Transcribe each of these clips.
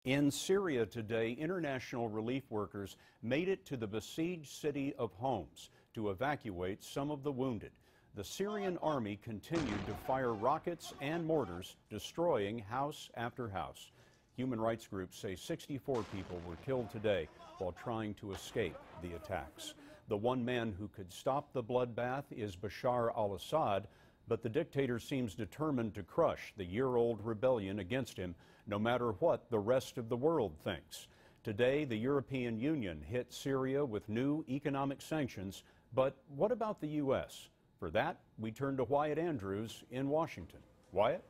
In Syria today, international relief workers made it to the besieged city of Homs to evacuate some of the wounded. The Syrian army continued to fire rockets and mortars, destroying house after house. Human rights groups say 64 people were killed today while trying to escape the attacks. The one man who could stop the bloodbath is Bashar al-Assad, but the dictator seems determined to crush the year-old rebellion against him, no matter what the rest of the world thinks. Today, the European Union hit Syria with new economic sanctions, but what about the U.S.? For that, we turn to Wyatt Andrews in Washington. Wyatt?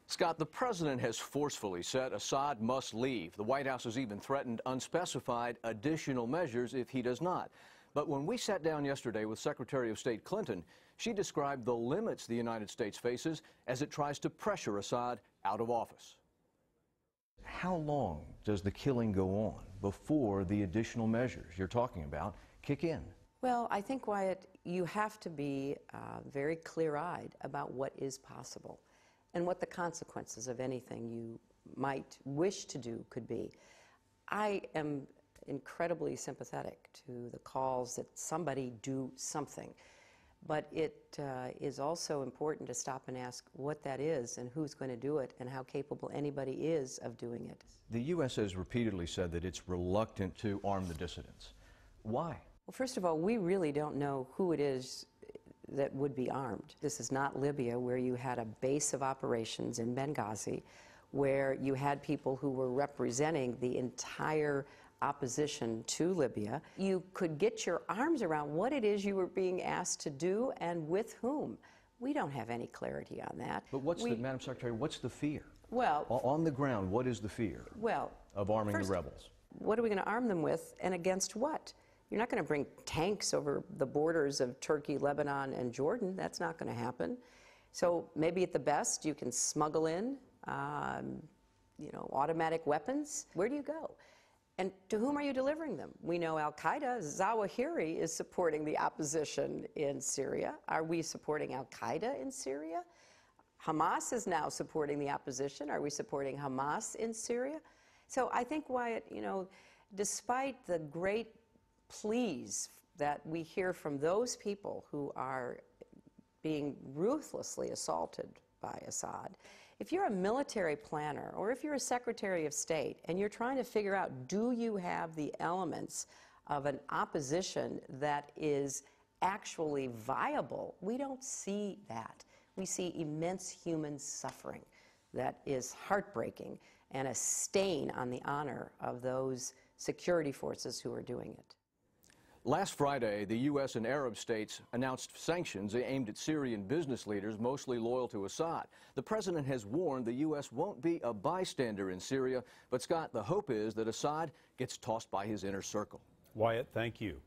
Scott, the president has forcefully said Assad must leave. The White House has even threatened unspecified additional measures if he does not. But when we sat down yesterday with Secretary of State Clinton, she described the limits the United States faces as it tries to pressure Assad out of office. How long does the killing go on before the additional measures you're talking about kick in? Well, I think, Wyatt, you have to be very clear-eyed about what is possible and what the consequences of anything you might wish to do could be. I am incredibly sympathetic to the calls that somebody do something, but it is also important to stop and ask what that is and who's going to do it and how capable anybody is of doing it. The U.S. has repeatedly said that it's reluctant to arm the dissidents. Why? Well, first of all, we really don't know who it is that would be armed. This is not Libya, where you had a base of operations in Benghazi, where you had people who were representing the entire opposition to Libya. You could get your arms around what it is you were being asked to do and with whom. We don't have any clarity on that. But Madam Secretary, what's the fear? Well, on the ground, what is the fear of arming the rebels? What are we going to arm them with, and against what? You're not going to bring tanks over the borders of Turkey, Lebanon, and Jordan. That's not going to happen. So maybe at the best you can smuggle in, automatic weapons. Where do you go? And to whom are you delivering them? We know al-Qaeda, Zawahiri, is supporting the opposition in Syria. Are we supporting al-Qaeda in Syria? Hamas is now supporting the opposition. Are we supporting Hamas in Syria? So I think, Wyatt, despite the great pleas that we hear from those people who are being ruthlessly assaulted by Assad, if you're a military planner or if you're a Secretary of State and you're trying to figure out, do you have the elements of an opposition that is actually viable, we don't see that. We see immense human suffering that is heartbreaking and a stain on the honor of those security forces who are doing it. Last Friday, the U.S. and Arab states announced sanctions aimed at Syrian business leaders mostly loyal to Assad. The president has warned the U.S. won't be a bystander in Syria, but Scott, the hope is that Assad gets tossed by his inner circle. Wyatt, thank you.